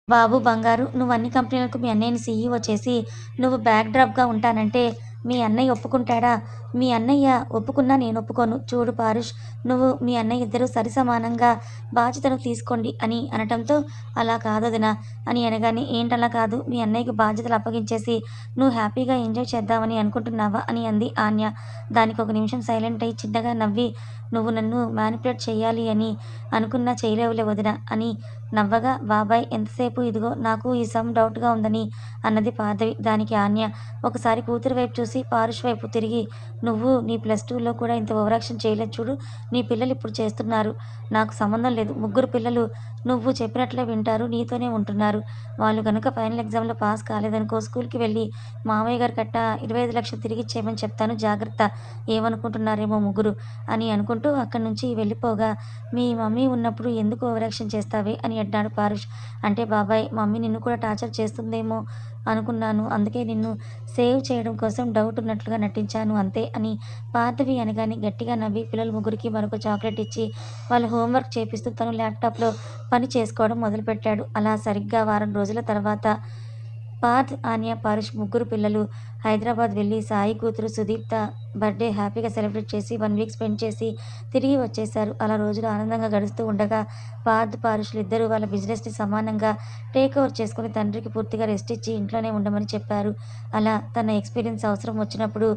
"బాబు బంగారు, నువ్వు అన్ని కంపెనీలకు మీ అన్నయ్యని సీఈఓ చేసి నువ్వు బ్యాక్ డ్రాప్‌గా ఉంటానంటే మీ అన్నయ్య ఒప్పుకుంటాడా? మీ అన్నయ్య ఒప్పుకున్నా నేను ఒప్పుకోను. చూడు పారుష్, నువ్వు మీ అన్నయ్య ఇద్దరూ సరిసమానంగా బాధ్యతను తీసుకోండి" అని అనటంతో, "అలా కాదొదినా" అని అనగానే, "ఏంటలా కాదు? మీ అన్నయ్యకి బాధ్యతలు అప్పగించేసి నువ్వు హ్యాపీగా ఎంజాయ్ చేద్దామని అనుకుంటున్నావా?" అని అంది ఆన్య. దానికి ఒక నిమిషం సైలెంట్ అయ్యి చిన్నగా నవ్వి, "నువ్వు నన్ను మ్యానిప్యులేట్ చెయ్యాలి అని అనుకున్నా చేయలేవులే వదిన" అని నవ్వగా, "బాబాయ్ ఎంతసేపు ఇదిగో నాకు ఈ సమ్ డౌట్‌గా ఉందని" అన్నది భార్గవి. దానికి ఆన్య ఒకసారి కూతురు వైపు చూసి పారుష్ వైపు తిరిగి, "నువ్వు నీ +2లో కూడా ఇంత ఓవరాక్షన్ చేయలేదు చూడు. నీ పిల్లలు ఇప్పుడు చేస్తున్నారు. నాకు సంబంధం లేదు. ముగ్గురు పిల్లలు నువ్వు చెప్పినట్లే వింటారు. నీతోనే ఉంటున్నారు. వాళ్ళు గనుక ఫైనల్ ఎగ్జామ్‌లో పాస్ కాలేదనుకో స్కూల్‌కి వెళ్ళి మామయ్య గారి కట్ట 25,00,000 తిరిగిచ్చేయమని చెప్తాను జాగ్రత్త. ఏమనుకుంటున్నారేమో ముగ్గురు" అని అనుకుంటూ అక్కడి నుంచి వెళ్ళిపోగా, "మీ మమ్మీ ఉన్నప్పుడు ఎందుకు ఓవరాక్షన్ చేస్తావే?" అని అడ్డాడు పారుష్. "అంటే బాబాయ్, మమ్మీ నిన్ను కూడా టార్చర్ చేస్తుందేమో అనుకున్నాను. అందుకే నిన్ను సేవ్ చేయడం కోసం డౌట్ ఉన్నట్లుగా నటించాను అంతే" అని భార్గవి అనగానే గట్టిగా నవ్వి పిల్లల ముగ్గురికి మరొక చాక్లెట్ ఇచ్చి వాళ్ళ హోంవర్క్ చేపిస్తూ తను ల్యాప్‌టాప్‌లో పని చేసుకోవడం మొదలుపెట్టాడు. అలా సరిగ్గా వారం రోజుల తర్వాత పార్థ్, ఆన్య, పారుష్ ముగ్గురు పిల్లలు హైదరాబాద్ వెళ్లి సాయి కూతురు సుదీప్త బర్త్‌డే హ్యాపీగా సెలబ్రేట్ చేసి 1 వీక్ స్పెండ్ చేసి తిరిగి వచ్చేశారు. అలా రోజులు ఆనందంగా గడుస్తూ ఉండగా పార్థ్, పారుష్‌లు ఇద్దరూ వాళ్ళ బిజినెస్‌ని సమానంగా టేక్ ఓవర్ చేసుకొని తండ్రికి పూర్తిగా రెస్ట్ ఇచ్చి ఇంట్లోనే ఉండమని చెప్పారు. అలా తన ఎక్స్‌పీరియన్స్ అవసరం వచ్చినప్పుడు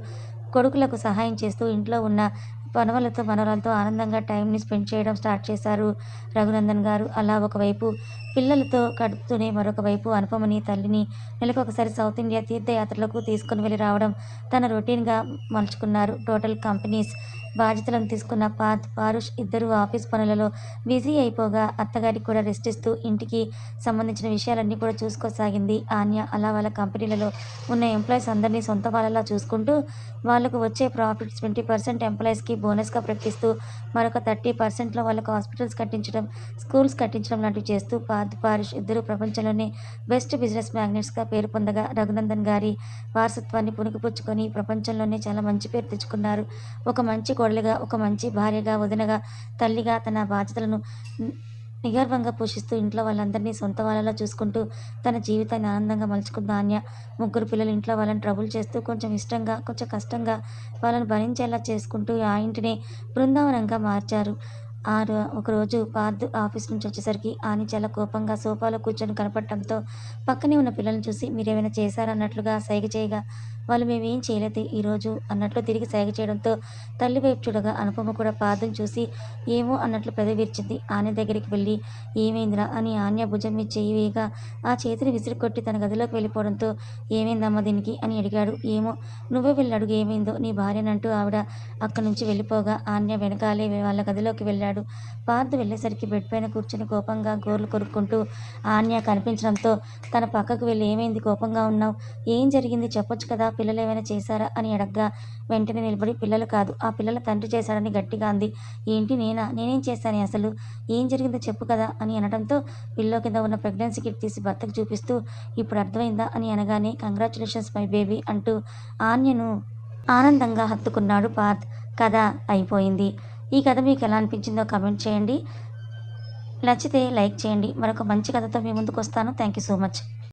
కొడుకులకు సహాయం చేస్తూ ఇంట్లో ఉన్న మనవలతో, మనవరాలతో ఆనందంగా టైంని స్పెండ్ చేయడం స్టార్ట్ చేశారు రఘునందన్ గారు. అలా ఒకవైపు పిల్లలతో గడుపుతూనే మరొక వైపు అనుపమని, తల్లిని నెలకొకసారి సౌత్ ఇండియా తీర్థయాత్రలకు తీసుకొని వెళ్లి రావడం తన రొటీన్‌గా మలుచుకున్నారు. టోటల్ కంపెనీస్ బాధ్యతలను తీసుకున్న పార్థ్, పారుష్ ఇద్దరూ ఆఫీస్ పనులలో బిజీ అయిపోగా అత్తగారికి కూడా రెస్ట్ ఇస్తూ ఇంటికి సంబంధించిన విషయాలన్నీ కూడా చూసుకోసాగింది ఆన్య. అలా వాళ్ళ కంపెనీలలో ఉన్న ఎంప్లాయీస్ అందరినీ సొంత వాళ్ళలా చూసుకుంటూ వాళ్ళకు వచ్చే ప్రాఫిట్స్ 20% ఎంప్లాయీస్‌కి బోనస్‌గా ప్రకటిస్తూ మరొక 30%లో వాళ్ళకు హాస్పిటల్స్ కట్టించడం, స్కూల్స్ కట్టించడం లాంటివి చేస్తూ పార్థ్, పారుష్ ఇద్దరూ ప్రపంచంలోనే బెస్ట్ బిజినెస్ మ్యాగ్నెట్స్‌గా పేరు పొందగా రఘునందన్ గారి వారసత్వాన్ని పుణికిపుచ్చుకొని ప్రపంచంలోనే చాలా మంచి పేరు తెచ్చుకున్నారు. ఒక మంచి కోడలిగా, ఒక మంచి భార్యగా, వదినగా, తల్లిగా తన బాధ్యతలను నిగర్వంగా పోషిస్తూ ఇంట్లో వాళ్ళందరినీ సొంత వాళ్ళలా చూసుకుంటూ తన జీవితాన్ని ఆనందంగా మలుచుకుంది ఆన్య. ముగ్గురు పిల్లలు ఇంట్లో వాళ్ళని ట్రబుల్ చేస్తూ కొంచెం ఇష్టంగా, కొంచెం కష్టంగా వాళ్ళని భరించేలా చేసుకుంటూ ఆ ఇంటినే బృందావనంగా మార్చారు. ఒకరోజు పార్థ్ ఆఫీస్ నుంచి వచ్చేసరికి ఆని చాలా కోపంగా సోఫాలో కూర్చొని కనపడటంతో పక్కనే ఉన్న పిల్లల్ని చూసి, "మీరేమైనా చేశారా?" అన్నట్లుగా సైగ చేయగా, వాళ్ళు "మేమేం చేయలేదు ఈరోజు" అన్నట్లు తిరిగి సైగ చేయడంతో తల్లి వైపు చూడగా అనుపమ కూడా పార్థ్‌ని చూసి ఏమో అన్నట్లు పెదవి విరిచింది. ఆన్య దగ్గరికి వెళ్ళి, "ఏమైందిరా?" అని ఆన్య భుజం మీద చెయ్యి వేయగా ఆ చేతిని విసిరికొట్టి తన గదిలోకి వెళ్ళిపోవడంతో, "ఏమైందమ్మా దీనికి?" అని అడిగాడు. "ఏమో, నువ్వే వెళ్ళి అడుగు ఏమైందో నీ భార్యనంటూ ఆవిడ అక్కడి నుంచి వెళ్ళిపోగా ఆన్య వెనకాలే వాళ్ళ గదిలోకి వెళ్ళాడు. పార్థ్ వెళ్ళేసరికి బెడ్ పైన కూర్చొని కోపంగా గోర్లు కొరుక్కుంటూ ఆన్య కనిపించడంతో తన పక్కకు వెళ్ళి, "ఏమైంది కోపంగా ఉన్నావు? ఏం జరిగింది చెప్పొచ్చు కదా? పిల్లలేమైనా చేశారా?" అని అడగ్గా వెంటనే నిలబడి, "పిల్లలు కాదు, ఆ పిల్లల తండ్రి చేశాడని" గట్టిగా అంది. "ఏంటి నేనా? నేనేం చేశానే అసలు? ఏం జరిగిందో చెప్పు కదా" అని అనడంతో పిల్లో కింద ఉన్న ప్రెగ్నెన్సీ కిట్ తీసి భర్తకు చూపిస్తూ, "ఇప్పుడు అర్థమైందా?" అని అనగానే, "కంగ్రాచ్యులేషన్స్ మై బేబీ" అంటూ ఆన్యను ఆనందంగా హత్తుకున్నాడు పార్థ్. కథ అయిపోయింది. ఈ కథ మీకు ఎలా అనిపించిందో కామెంట్ చేయండి. నచ్చితే లైక్ చేయండి. మరొక మంచి కథతో మీ ముందుకొస్తాను. Thank you so much.